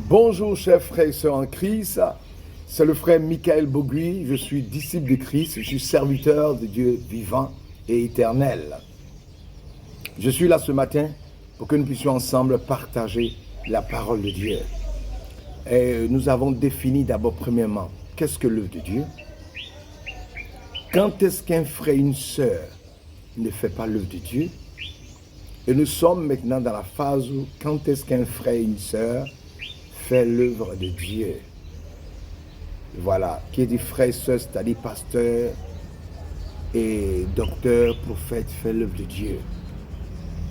Bonjour chers frères et sœurs en Christ, c'est le frère Michael Bogui, je suis disciple de Christ, je suis serviteur de Dieu vivant et éternel. Je suis là ce matin pour que nous puissions ensemble partager la parole de Dieu. Et nous avons défini d'abord premièrement, qu'est-ce que l'œuvre de Dieu? Quand est-ce qu'un frère et une sœur ne fait pas l'œuvre de Dieu? Et nous sommes maintenant dans la phase où quand est-ce qu'un frère et une sœur fait l'œuvre de Dieu? Voilà, qui est dit frère et sœur, c'est-à-dire pasteur et docteur, prophète, fait l'œuvre de Dieu.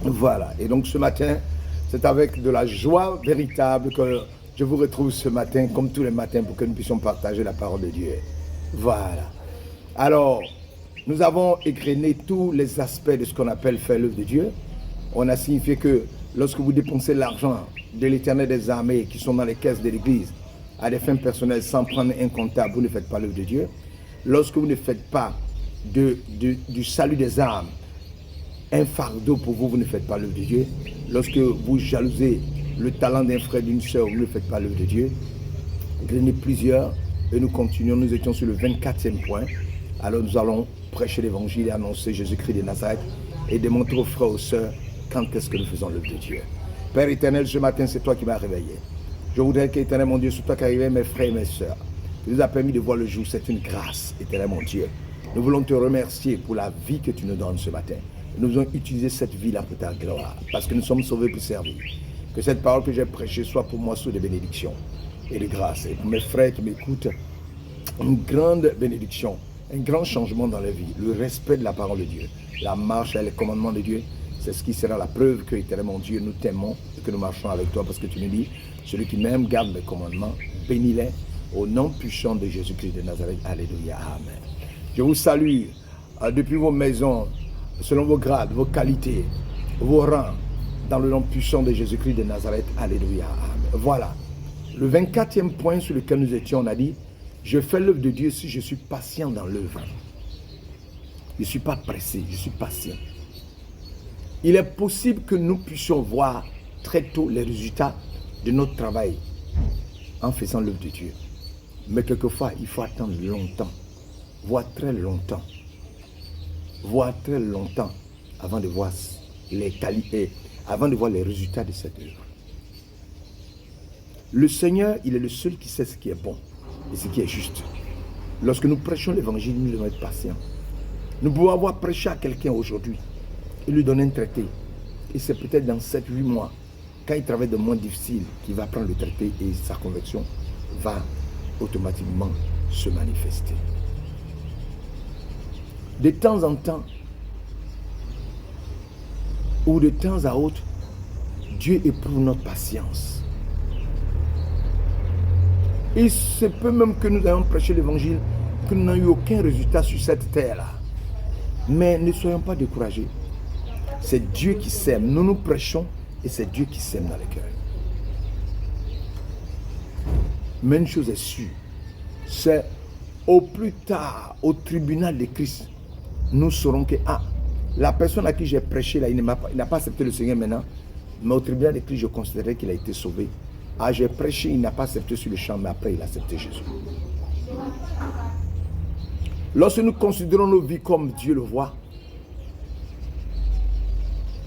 Voilà, et donc ce matin, c'est avec de la joie véritable que je vous retrouve ce matin, comme tous les matins, pour que nous puissions partager la parole de Dieu. Voilà. Alors, nous avons égrené tous les aspects de ce qu'on appelle faire l'œuvre de Dieu. On a signifié que lorsque vous dépensez l'argent de l'Éternel des armées qui sont dans les caisses de l'Église à des fins personnelles sans prendre un comptable, vous ne faites pas l'œuvre de Dieu. Lorsque vous ne faites pas du salut des âmes un fardeau pour vous, vous ne faites pas l'œuvre de Dieu. Lorsque vous jalousez le talent d'un frère, d'une sœur, vous ne faites pas l'œuvre de Dieu. Il y en a plusieurs et nous continuons, nous étions sur le 24e point. Alors nous allons prêcher l'évangile et annoncer Jésus-Christ de Nazareth et démontrer aux frères et aux sœurs quand est-ce que nous faisons l'œuvre de Dieu. Père éternel, ce matin, c'est toi qui m'as réveillé. Je voudrais qu'éternel mon Dieu, c'est toi qui as réveillé mes frères et mes sœurs. Tu nous as permis de voir le jour, c'est une grâce, éternel mon Dieu. Nous voulons te remercier pour la vie que tu nous donnes ce matin. Nous voulons utiliser cette vie-là pour ta gloire, parce que nous sommes sauvés pour servir. Que cette parole que j'ai prêchée soit pour moi sous des bénédictions et de grâce. Et pour mes frères qui m'écoutent, une grande bénédiction, un grand changement dans leur vie, le respect de la parole de Dieu, la marche et les commandements de Dieu, c'est ce qui sera la preuve que, éternel mon Dieu, nous t'aimons et que nous marchons avec toi, parce que tu nous dis, celui qui m'aime garde mes commandements, bénis-les au nom puissant de Jésus-Christ de Nazareth. Alléluia, amen. Je vous salue depuis vos maisons, selon vos grades, vos qualités, vos rangs, dans le nom puissant de Jésus-Christ de Nazareth. Alléluia, amen. Voilà, le 24e point sur lequel nous étions, on a dit, je fais l'œuvre de Dieu si je suis patient dans l'œuvre. Je ne suis pas pressé, je suis patient. Il est possible que nous puissions voir très tôt les résultats de notre travail en faisant l'œuvre de Dieu. Mais quelquefois, il faut attendre longtemps, voire très longtemps, avant de voir les qualités, avant de voir les résultats de cette œuvre. Le Seigneur, il est le seul qui sait ce qui est bon et ce qui est juste. Lorsque nous prêchons l'évangile, nous devons être patients. Nous pouvons avoir prêché à quelqu'un aujourd'hui et lui donner un traité. Et c'est peut-être dans 7-8 mois, quand il travaille de moins difficile, qu'il va prendre le traité et sa conversion va automatiquement se manifester. De temps en temps, ou de temps à autre, Dieu éprouve notre patience. Il se peut même que nous ayons prêché l'évangile, que nous n'ayons eu aucun résultat sur cette terre-là. Mais ne soyons pas découragés. C'est Dieu qui sème. Nous nous prêchons et c'est Dieu qui sème dans les cœurs. Mais une chose est sûre, c'est au plus tard, au tribunal de Christ, nous saurons que la personne à qui j'ai prêché, là, il n'a pas accepté le Seigneur maintenant, mais au tribunal de Christ, je considérais qu'il a été sauvé. J'ai prêché, il n'a pas accepté sur le champ, mais après, il a accepté Jésus. Lorsque nous considérons nos vies comme Dieu le voit,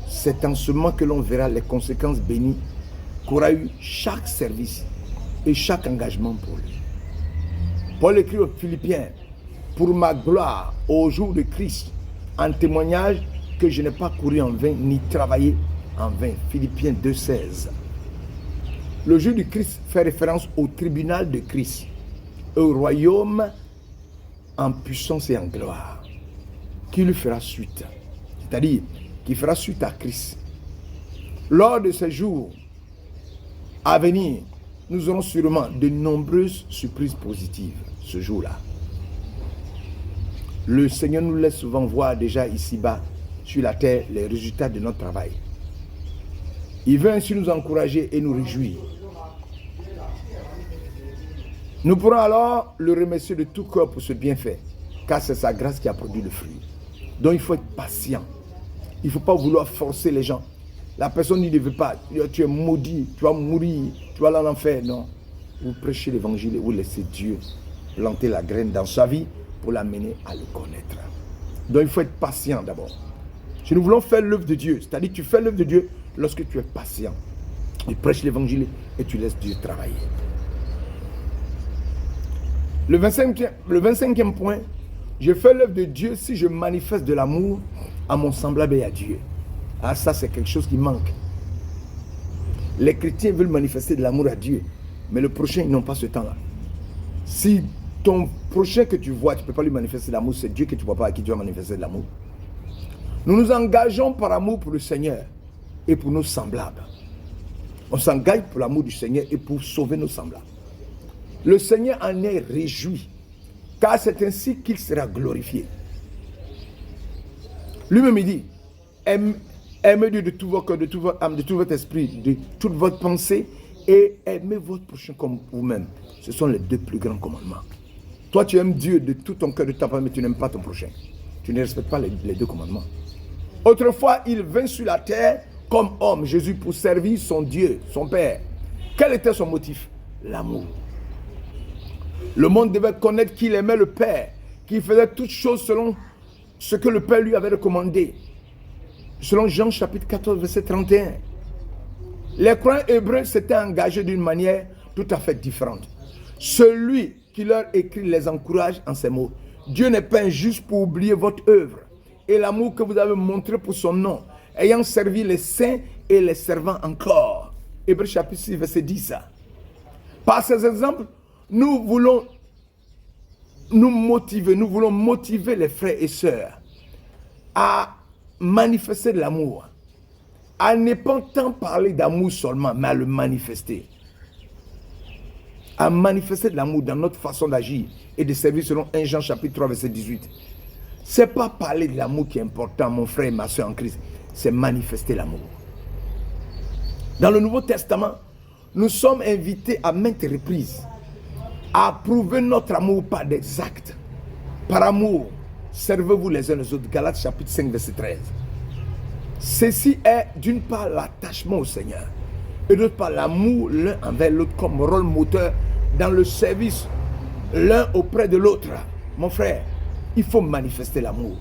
c'est en ce moment que l'on verra les conséquences bénies qu'aura eu chaque service et chaque engagement pour lui. Paul écrit aux Philippiens, pour ma gloire au jour de Christ, en témoignage que je n'ai pas couru en vain ni travaillé en vain. Philippiens 2,16. Le jour du Christ fait référence au tribunal de Christ, au royaume en puissance et en gloire, qui lui fera suite. C'est-à-dire, qui fera suite à Christ. Lors de ces jours à venir, nous aurons sûrement de nombreuses surprises positives ce jour-là. Le Seigneur nous laisse souvent voir déjà ici-bas, sur la terre, les résultats de notre travail. Il veut ainsi nous encourager et nous réjouir. Nous pourrons alors le remercier de tout cœur pour ce bienfait, car c'est sa grâce qui a produit le fruit. Donc il faut être patient. Il ne faut pas vouloir forcer les gens. La personne ne veut pas. Tu es maudit, tu vas mourir, tu vas aller en enfer. Non. Vous prêchez l'évangile et vous laissez Dieu planter la graine dans sa vie pour l'amener à le connaître. Donc il faut être patient d'abord. Si nous voulons faire l'œuvre de Dieu, c'est-à-dire que tu fais l'œuvre de Dieu lorsque tu es patient. Tu prêches l'évangile et tu laisses Dieu travailler. Le 25e point, je fais l'œuvre de Dieu si je manifeste de l'amour à mon semblable et à Dieu. Ah, ça c'est quelque chose qui manque. Les chrétiens veulent manifester de l'amour à Dieu, mais le prochain, ils n'ont pas ce temps-là. Si ton prochain que tu vois, tu ne peux pas lui manifester de l'amour, c'est Dieu que tu ne vois pas à qui tu vas manifester de l'amour. Nous nous engageons par amour pour le Seigneur et pour nos semblables. On s'engage pour l'amour du Seigneur et pour sauver nos semblables. Le Seigneur en est réjoui, car c'est ainsi qu'il sera glorifié. Lui-même il dit, aimez Dieu de tout votre cœur, de toute votre âme, de tout votre esprit, de toute votre pensée, et aimez votre prochain comme vous-même. Ce sont les 2 plus grands commandements. Toi, tu aimes Dieu de tout ton cœur, de ta part, mais tu n'aimes pas ton prochain. Tu ne respectes pas les 2 commandements. Autrefois, il vint sur la terre comme homme, Jésus, pour servir son Dieu, son Père. Quel était son motif? L'amour. Le monde devait connaître qu'il aimait le Père, qu'il faisait toutes choses selon ce que le Père lui avait recommandé. Selon Jean chapitre 14, verset 31. Les croyants hébreux s'étaient engagés d'une manière tout à fait différente. Celui qui leur écrit les encourage en ces mots. Dieu n'est pas injuste pour oublier votre œuvre et l'amour que vous avez montré pour son nom, ayant servi les saints et les servants encore. Hébreux chapitre 6, verset 10. Par ces exemples, nous voulons motiver les frères et sœurs à manifester de l'amour. À ne pas tant parler d'amour seulement, mais à le manifester. À manifester de l'amour dans notre façon d'agir et de servir selon 1 Jean chapitre 3, verset 18. Ce n'est pas parler de l'amour qui est important, mon frère et ma soeur en Christ. C'est manifester l'amour. Dans le Nouveau Testament, nous sommes invités à maintes reprises à prouver notre amour par des actes. Par amour, servez-vous les uns les autres. Galates chapitre 5, verset 13. Ceci est d'une part l'attachement au Seigneur et d'autre part l'amour l'un envers l'autre comme rôle moteur dans le service l'un auprès de l'autre. Mon frère, il faut manifester l'amour.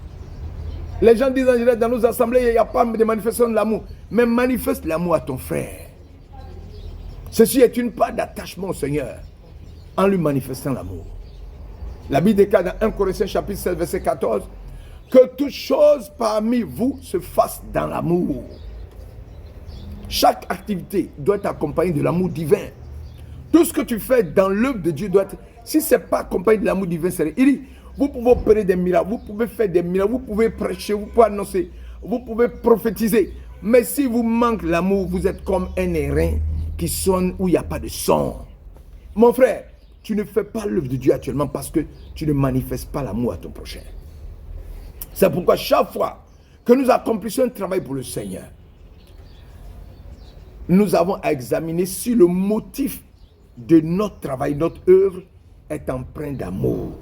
Les gens disent en général dans nos assemblées, il n'y a pas de manifestation de l'amour. Mais manifeste l'amour à ton frère. Ceci est une part d'attachement au Seigneur en lui manifestant l'amour. La Bible déclare dans 1 Corinthiens chapitre 16 verset 14 que toute chose parmi vous se fasse dans l'amour. Chaque activité doit être accompagnée de l'amour divin. Tout ce que tu fais dans l'œuvre de Dieu doit être, si ce n'est pas accompagné de l'amour divin, c'est il dit, vous pouvez opérer des miracles, vous pouvez faire des miracles, vous pouvez prêcher, vous pouvez annoncer, vous pouvez prophétiser. Mais si vous manquez l'amour, vous êtes comme un airain qui sonne où il n'y a pas de son. Mon frère, tu ne fais pas l'œuvre de Dieu actuellement parce que tu ne manifestes pas l'amour à ton prochain. C'est pourquoi chaque fois que nous accomplissons un travail pour le Seigneur, nous avons à examiner si le motif de notre travail, notre œuvre est empreint d'amour.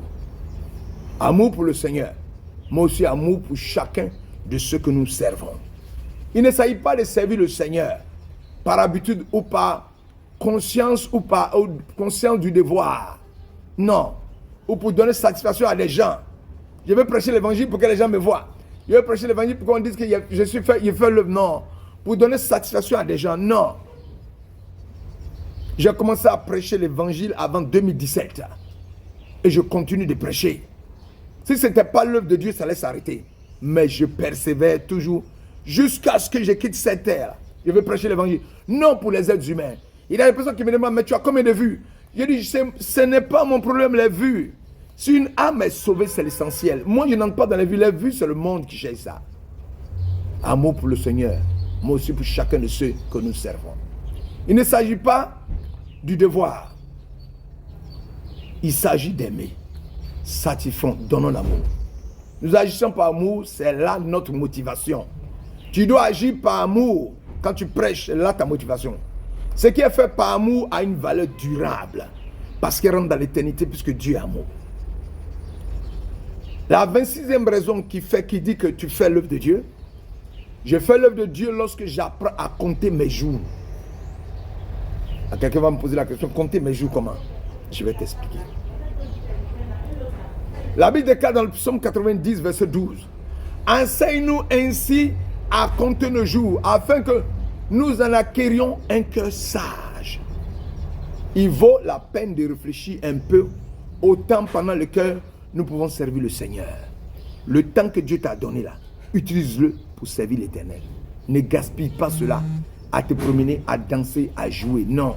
Amour pour le Seigneur, mais aussi amour pour chacun de ceux que nous servons. Il ne s'agit pas de servir le Seigneur par habitude ou par conscience ou par conscience du devoir. Non. Ou pour donner satisfaction à des gens. Je vais prêcher l'évangile pour que les gens me voient. Je vais prêcher l'évangile pour qu'on dise que je fais l'œuvre. Non. Pour donner satisfaction à des gens. Non. J'ai commencé à prêcher l'évangile avant 2017. Et je continue de prêcher. Si ce n'était pas l'œuvre de Dieu, ça allait s'arrêter. Mais je persévère toujours jusqu'à ce que je quitte cette terre. Je vais prêcher l'évangile. Non pour les êtres humains. Il y a des personnes qui me demandent, mais tu as combien de vues? Je dis, ce n'est pas mon problème, les vues. Si une âme est sauvée, c'est l'essentiel. Moi, je n'entre pas dans les vues. Les vues, c'est le monde qui cherche ça. Amour pour le Seigneur, mais aussi pour chacun de ceux que nous servons. Il ne s'agit pas du devoir. Il s'agit d'aimer. Satisfaisons, donnons l'amour. Nous agissons par amour, c'est là notre motivation. Tu dois agir par amour. Quand tu prêches, c'est là ta motivation. Ce qui est fait par amour a une valeur durable. Parce qu'il rentre dans l'éternité puisque Dieu est amour. La 26e raison qui dit que tu fais l'œuvre de Dieu, Je fais l'œuvre de Dieu lorsque j'apprends à compter mes jours. Quelqu'un va me poser la question, compter mes jours comment? Je vais t'expliquer. La Bible déclare dans le psaume 90, verset 12. Enseigne-nous ainsi à compter nos jours, afin que nous en acquérions un cœur sage. Il vaut la peine de réfléchir un peu au temps pendant lequel nous pouvons servir le Seigneur. Le temps que Dieu t'a donné là, utilise-le pour servir l'Éternel. Ne gaspille pas cela à te promener, à danser, à jouer. Non.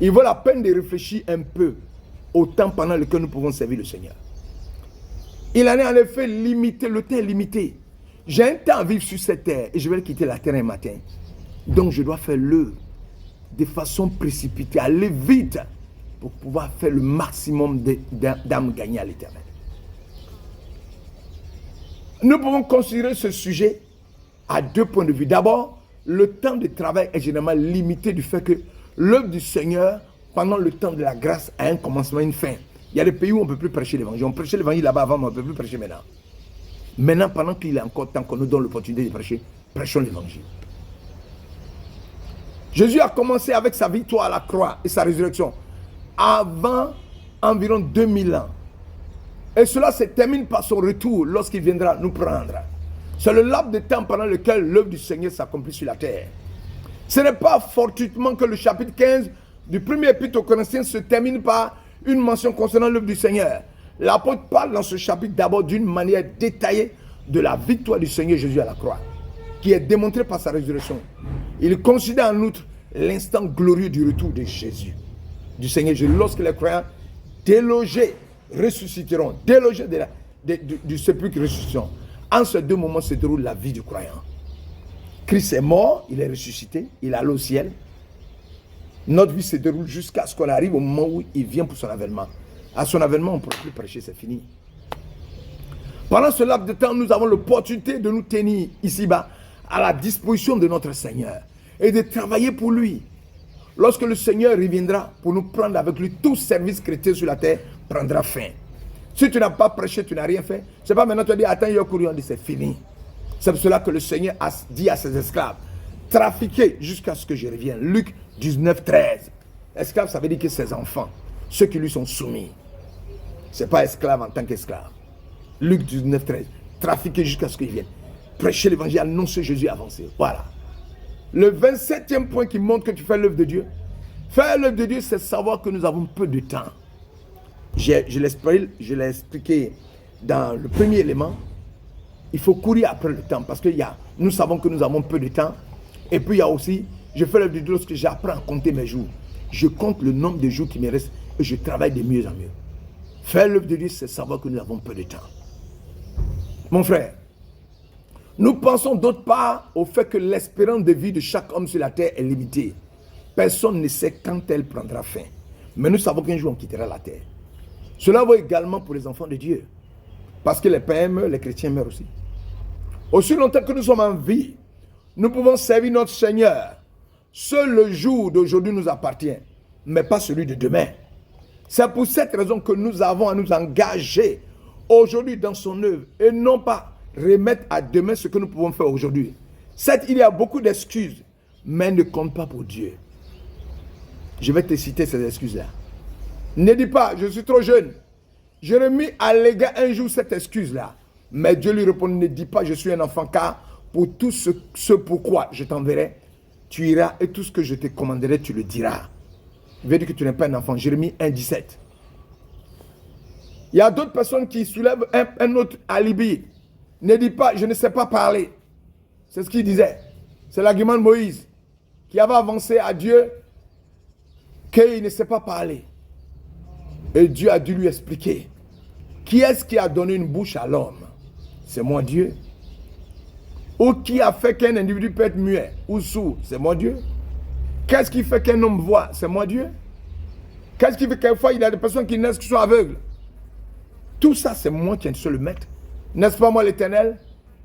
Il vaut la peine de réfléchir un peu au temps pendant lequel nous pouvons servir le Seigneur. Il en est en effet limité, le temps est limité. J'ai un temps à vivre sur cette terre et je vais quitter la terre un matin. Donc je dois faire l'œuvre de façon précipitée, aller vite pour pouvoir faire le maximum d'âmes gagnées à l'Éternel. Nous pouvons considérer ce sujet à deux points de vue. D'abord, le temps de travail est généralement limité du fait que l'œuvre du Seigneur, pendant le temps de la grâce, a un commencement et une fin. Il y a des pays où on ne peut plus prêcher l'évangile. On prêchait l'évangile là-bas avant, mais on ne peut plus prêcher maintenant. Maintenant, pendant qu'il est encore temps qu'on nous donne l'opportunité de prêcher, prêchons l'évangile. Jésus a commencé avec sa victoire à la croix et sa résurrection avant environ 2000 ans. Et cela se termine par son retour lorsqu'il viendra nous prendre. C'est le laps de temps pendant lequel l'œuvre du Seigneur s'accomplit sur la terre. Ce n'est pas fortuitement que le chapitre 15 du premier épître aux Corinthiens se termine par une mention concernant l'œuvre du Seigneur. L'apôtre parle dans ce chapitre d'abord d'une manière détaillée de la victoire du Seigneur Jésus à la croix, qui est démontrée par sa résurrection. Il considère en outre l'instant glorieux du retour de Jésus, du Seigneur Jésus, lorsque les croyants délogés ressusciteront, délogés du sépulcre ressusciteront. En ces deux moments se déroule la vie du croyant. Christ est mort, il est ressuscité, il est allé au ciel. Notre vie se déroule jusqu'à ce qu'on arrive au moment où il vient pour son avènement. À son avènement, on ne pourra plus prêcher, c'est fini. Pendant ce laps de temps, nous avons l'opportunité de nous tenir ici-bas à la disposition de notre Seigneur et de travailler pour lui. Lorsque le Seigneur reviendra pour nous prendre avec lui, tout service chrétien sur la terre prendra fin. Si tu n'as pas prêché, tu n'as rien fait. C'est pas maintenant tu as dit, attends, il y a couru, on dit c'est fini. C'est pour cela que le Seigneur a dit à ses esclaves, trafiquez jusqu'à ce que je revienne. Luc 19, 13. Esclave, ça veut dire que ses enfants, ceux qui lui sont soumis. Ce n'est pas esclave en tant qu'esclave. Luc 19, 13. Trafiquez jusqu'à ce qu'il vienne. Prêchez l'évangile, annoncer Jésus avancé. Voilà. Le 27e point qui montre que tu fais l'œuvre de Dieu. Faire l'œuvre de Dieu, c'est savoir que nous avons peu de temps. Je l'ai expliqué dans le premier élément. Il faut courir après le temps parce que nous savons que nous avons peu de temps. Et puis il y a aussi, je fais l'œuvre de Dieu lorsque j'apprends à compter mes jours. Je compte le nombre de jours qui me restent et je travaille de mieux en mieux. Faire l'œuvre de Dieu, c'est savoir que nous avons peu de temps. Mon frère, nous pensons d'autre part au fait que l'espérance de vie de chaque homme sur la terre est limitée. Personne ne sait quand elle prendra fin. Mais nous savons qu'un jour on quittera la terre. Cela vaut également pour les enfants de Dieu. Parce que les païens meurent, les chrétiens meurent aussi. Aussi longtemps que nous sommes en vie, nous pouvons servir notre Seigneur. Seul le jour d'aujourd'hui nous appartient, mais pas celui de demain. C'est pour cette raison que nous avons à nous engager aujourd'hui dans son œuvre et non pas remettre à demain ce que nous pouvons faire aujourd'hui. Certes, il y a beaucoup d'excuses, mais ne compte pas pour Dieu. Je vais te citer ces excuses-là. Ne dis pas, je suis trop jeune. Jérémie allégua un jour cette excuse-là. Mais Dieu lui répond, ne dis pas, je suis un enfant, car pour tout ce pourquoi je t'enverrai, tu iras et tout ce que je te commanderai, tu le diras. Je veux dire que tu n'es pas un enfant. Jérémie 1, 17. Il y a d'autres personnes qui soulèvent un autre alibi. Ne dis pas, je ne sais pas parler. C'est ce qu'il disait. C'est l'argument de Moïse, qui avait avancé à Dieu qu'il ne sait pas parler. Et Dieu a dû lui expliquer. Qui est-ce qui a donné une bouche à l'homme? C'est moi Dieu. Ou qui a fait qu'un individu peut être muet ou sourd? C'est moi Dieu. Qu'est-ce qui fait qu'un homme voit? C'est moi Dieu. Qu'est-ce qui fait qu'une fois il y a des personnes qui naissent qui sont aveugles? Tout ça, c'est moi qui suis le maître. N'est-ce pas moi l'Éternel?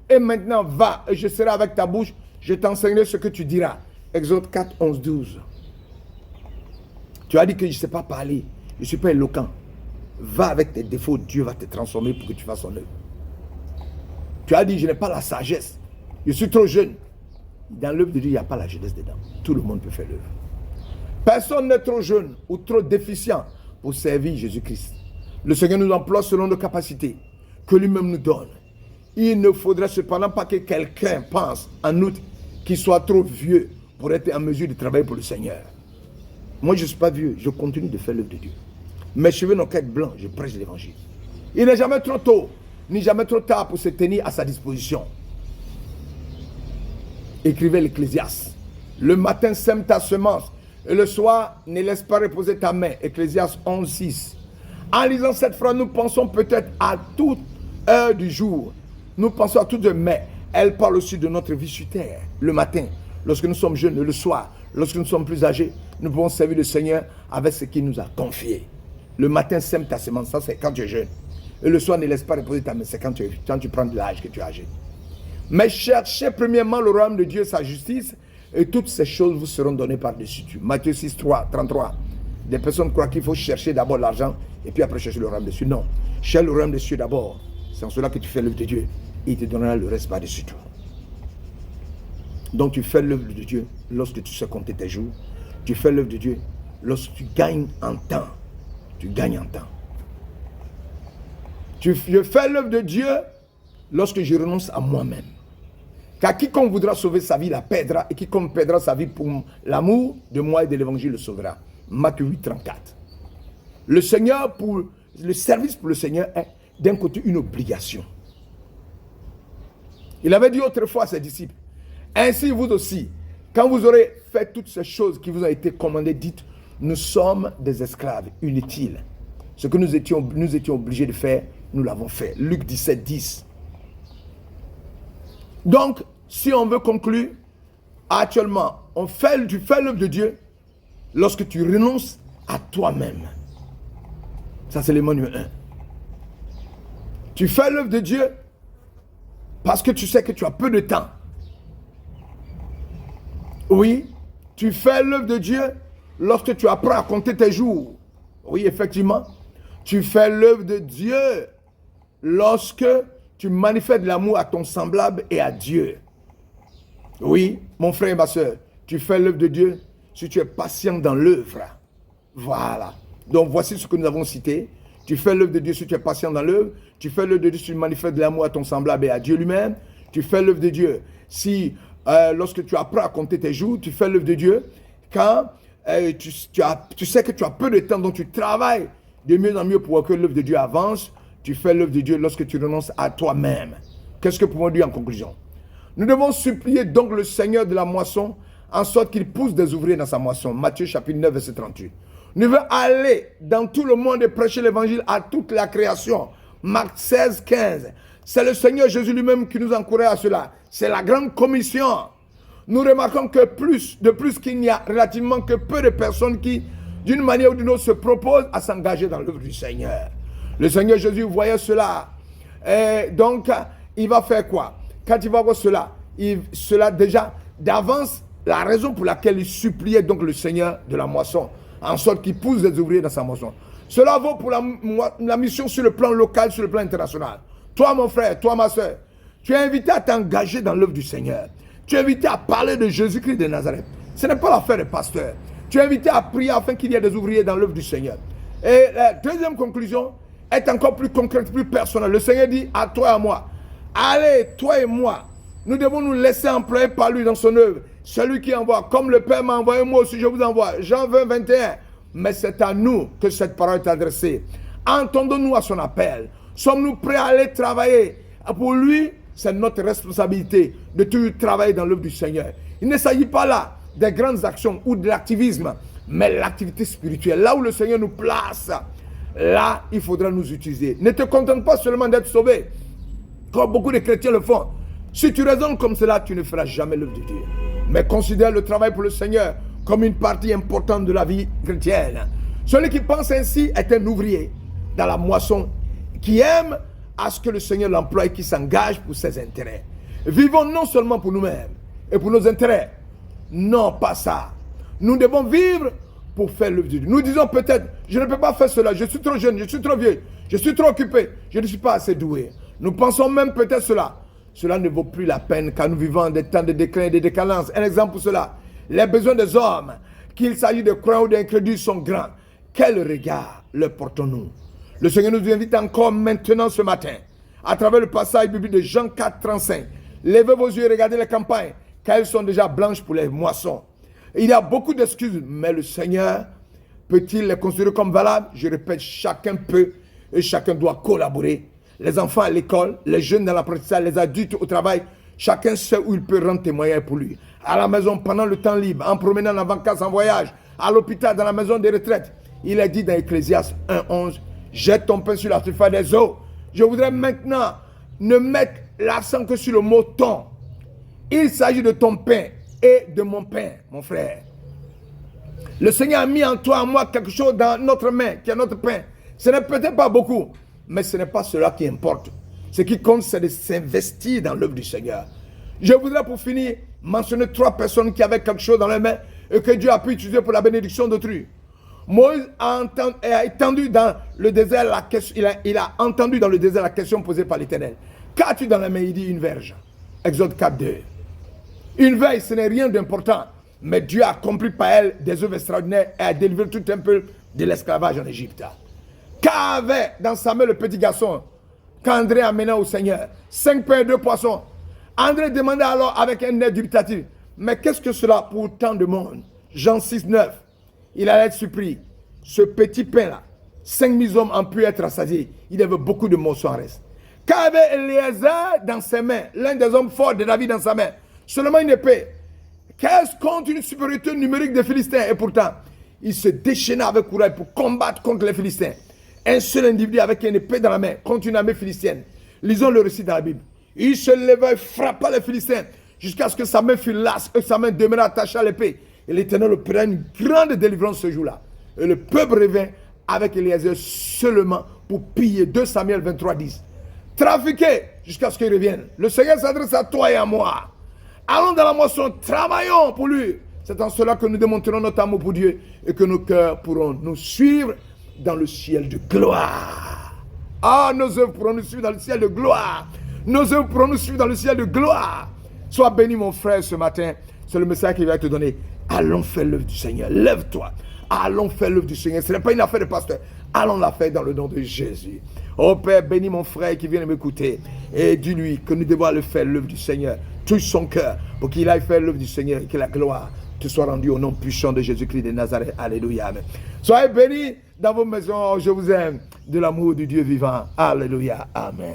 Et maintenant, va, et je serai avec ta bouche, je t'enseignerai ce que tu diras. Exode 4, 11, 12. Tu as dit que je ne sais pas parler, je ne suis pas éloquent. Va avec tes défauts, Dieu va te transformer pour que tu fasses son œuvre. Tu as dit, je n'ai pas la sagesse. Je suis trop jeune. Dans l'œuvre de Dieu, il n'y a pas la jeunesse dedans. Tout le monde peut faire l'œuvre. Personne n'est trop jeune ou trop déficient pour servir Jésus-Christ. Le Seigneur nous emploie selon nos capacités que lui-même nous donne. Il ne faudrait cependant pas que quelqu'un pense en outre qu'il soit trop vieux pour être en mesure de travailler pour le Seigneur. Moi, je ne suis pas vieux, je continue de faire l'œuvre de Dieu. Mes cheveux n'ont qu'à être blancs, je prêche l'évangile. Il n'est jamais trop tôt, ni jamais trop tard pour se tenir à sa disposition. Écrivait l'Ecclésiaste. Le matin, sème ta semence, et le soir, ne laisse pas reposer ta main. Ecclésiaste 11:6. En lisant cette phrase, nous pensons peut-être à toute heure du jour. Nous pensons à toute heure, mais elle parle aussi de notre vie sur terre. Le matin, lorsque nous sommes jeunes, le soir, lorsque nous sommes plus âgés, nous pouvons servir le Seigneur avec ce qu'il nous a confié. Le matin, sème ta semence, ça c'est quand tu es jeune. Et le soir, ne laisse pas reposer ta main, c'est quand tu prends de l'âge que tu es âgé. Mais cherchez premièrement le royaume de Dieu, sa justice, et toutes ces choses vous seront données par-dessus. Matthieu 6:33. Des personnes croient qu'il faut chercher d'abord l'argent et puis après chercher le royaume de Dieu. Non, cherche le royaume de Dieu d'abord. C'est en cela que tu fais l'œuvre de Dieu. Il te donnera le reste par-dessus tout. Donc tu fais l'œuvre de Dieu lorsque tu sais compter tes jours. Tu fais l'œuvre de Dieu lorsque tu gagnes en temps. Tu gagnes en temps. Je fais l'œuvre de Dieu lorsque je renonce à moi-même. Car quiconque voudra sauver sa vie la perdra, et quiconque perdra sa vie pour l'amour de moi et de l'évangile le sauvera. Matthieu 8:34. Le service pour le Seigneur est d'un côté une obligation. Il avait dit autrefois à ses disciples, ainsi vous aussi, quand vous aurez fait toutes ces choses qui vous ont été commandées, dites, nous sommes des esclaves inutiles. Ce que nous étions obligés de faire, nous l'avons fait. Luc 17:10. Donc, si on veut conclure, actuellement, tu fais l'œuvre de Dieu lorsque tu renonces à toi-même. Ça, c'est l'élément numéro 1. Tu fais l'œuvre de Dieu parce que tu sais que tu as peu de temps. Oui, tu fais l'œuvre de Dieu lorsque tu apprends à compter tes jours. Oui, effectivement. Tu fais l'œuvre de Dieu lorsque tu manifestes l'amour à ton semblable et à Dieu. Oui, mon frère et ma soeur, tu fais l'œuvre de Dieu si tu es patient dans l'œuvre. Voilà. Donc voici ce que nous avons cité. Tu fais l'œuvre de Dieu si tu es patient dans l'œuvre. Tu fais l'œuvre de Dieu si tu manifestes l'amour à ton semblable et à Dieu lui-même. Tu fais l'œuvre de Dieu si, lorsque tu apprends à compter tes jours, tu fais l'œuvre de Dieu quand tu sais que tu as peu de temps, donc tu travailles de mieux en mieux pour que l'œuvre de Dieu avance. Tu fais l'œuvre de Dieu lorsque tu renonces à toi-même. Qu'est-ce que pouvons-nous dire en conclusion? Nous devons supplier donc le Seigneur de la moisson en sorte qu'il pousse des ouvriers dans sa moisson. Matthieu chapitre 9, verset 38. Nous devons aller dans tout le monde et prêcher l'évangile à toute la création. Marc 16, 15. C'est le Seigneur Jésus lui-même qui nous encourage à cela. C'est la grande commission. Nous remarquons que de plus qu'il n'y a relativement que peu de personnes qui, d'une manière ou d'une autre, se proposent à s'engager dans l'œuvre du Seigneur. Le Seigneur Jésus voyait cela. Et donc, il va faire quoi? Quand il va voir cela, cela déjà, d'avance, la raison pour laquelle il suppliait donc le Seigneur de la moisson, en sorte qu'il pousse des ouvriers dans sa moisson. Cela vaut pour la mission sur le plan local, sur le plan international. Toi, mon frère, toi, ma soeur, tu es invité à t'engager dans l'œuvre du Seigneur. Tu es invité à parler de Jésus-Christ de Nazareth. Ce n'est pas l'affaire des pasteurs. Tu es invité à prier afin qu'il y ait des ouvriers dans l'œuvre du Seigneur. Et la deuxième conclusion est encore plus concrète, plus personnelle. Le Seigneur dit à toi et à moi, allez, toi et moi, nous devons nous laisser employer par lui dans son œuvre. Celui qui envoie, comme le Père m'a envoyé, moi aussi je vous envoie. Jean 20, 21. Mais c'est à nous que cette parole est adressée. Entendons-nous à son appel. Sommes-nous prêts à aller travailler? Pour lui, c'est notre responsabilité de toujours travailler dans l'œuvre du Seigneur. Il ne s'agit pas là des grandes actions ou de l'activisme, mais l'activité spirituelle. Là où le Seigneur nous place, là, il faudra nous utiliser. Ne te contente pas seulement d'être sauvé, comme beaucoup de chrétiens le font. Si tu raisonnes comme cela, tu ne feras jamais l'œuvre de Dieu. Mais considère le travail pour le Seigneur comme une partie importante de la vie chrétienne. Celui qui pense ainsi est un ouvrier dans la moisson qui aime à ce que le Seigneur l'emploie et qui s'engage pour ses intérêts. Vivons non seulement pour nous-mêmes et pour nos intérêts. Non, pas ça. Nous devons vivre pour faire l'œuvre de Dieu. Nous disons peut-être, je ne peux pas faire cela, je suis trop jeune, je suis trop vieux, je suis trop occupé, je ne suis pas assez doué. Nous pensons même peut-être cela. cela ne vaut plus la peine car nous vivons des temps de déclin et de décadence. Un exemple pour cela, les besoins des hommes, qu'il s'agisse de croyants ou d'incrédules, sont grands. Quel regard leur portons-nous? Le Seigneur nous invite encore maintenant ce matin, à travers le passage biblique de Jean 4, 35. Levez vos yeux et regardez les campagnes, car elles sont déjà blanches pour les moissons. Il y a beaucoup d'excuses, mais le Seigneur peut-il les considérer comme valables? Je répète, chacun peut et chacun doit collaborer. Les enfants à l'école, les jeunes dans l'apprentissage, les adultes au travail, chacun sait où il peut rendre témoignage pour lui. À la maison, pendant le temps libre, en promenant en vacances, en voyage, à l'hôpital, dans la maison de retraite. Il est dit dans Ecclésiaste 1:11, jette ton pain sur la surface des eaux. Je voudrais maintenant ne mettre l'accent que sur le mot ton. Il s'agit de ton pain et de mon pain, mon frère. Le Seigneur a mis en toi, en moi, quelque chose dans notre main, qui est notre pain. Ce n'est peut-être pas beaucoup, mais ce n'est pas cela qui importe. Ce qui compte, c'est de s'investir dans l'œuvre du Seigneur. Je voudrais pour finir mentionner 3 personnes qui avaient quelque chose dans leurs mains et que Dieu a pu utiliser pour la bénédiction d'autrui. Moïse a entendu dans le désert la question, il a entendu dans le désert la question posée par l'Éternel. Qu'as-tu dans la main? Il dit une verge. Exode 4:2. Une verge, ce n'est rien d'important, mais Dieu a accompli par elle des œuvres extraordinaires et a délivré tout un peuple de l'esclavage en Égypte. Qu'avait dans sa main le petit garçon qu'André amenait au Seigneur? 5 pains et 2 poissons. André demandait alors avec un air dubitatif, mais qu'est-ce que cela pour tant de monde? Jean 6:9. Il allait être surpris. Ce petit pain-là, 5000 hommes ont pu être rassasiés. Il y avait beaucoup de morceaux en reste. Qu'avait Eliezer dans ses mains? L'un des hommes forts de David dans sa main. Seulement une épée. Qu'est-ce contre une supériorité numérique des Philistins? Et pourtant, il se déchaîna avec courage pour combattre contre les Philistins. Un seul individu avec une épée dans la main contre une armée philistine. Lisons le récit dans la Bible. Il se leva et frappa les Philistins jusqu'à ce que sa main fût lasse et sa main demeura attachée à l'épée. Et l'Éternel opéra une grande délivrance ce jour-là. Et le peuple revint avec Eliezer seulement pour piller. 2 Samuel 23:10. Trafiquer jusqu'à ce qu'il revienne. Le Seigneur s'adresse à toi et à moi. Allons dans la moisson, travaillons pour lui. C'est en cela que nous démontrerons notre amour pour Dieu et que nos cœurs pourront nous suivre dans le ciel de gloire. Ah, nos œuvres pourront nous suivre dans le ciel de gloire. Nos œuvres pourront nous suivre dans le ciel de gloire. Sois béni, mon frère, ce matin. C'est le message qu'il va te donner. Allons faire l'œuvre du Seigneur. Lève-toi. Allons faire l'œuvre du Seigneur. Ce n'est pas une affaire de pasteur. Allons la faire dans le nom de Jésus. Oh Père, bénis mon frère qui vient de m'écouter. Et dis-lui que nous devons aller faire l'œuvre du Seigneur. Touche son cœur pour qu'il aille faire l'œuvre du Seigneur et que la gloire te soit rendue au nom puissant de Jésus-Christ de Nazareth. Alléluia. Amen. Soyez bénis dans vos maisons. Je vous aime de l'amour du Dieu vivant. Alléluia. Amen.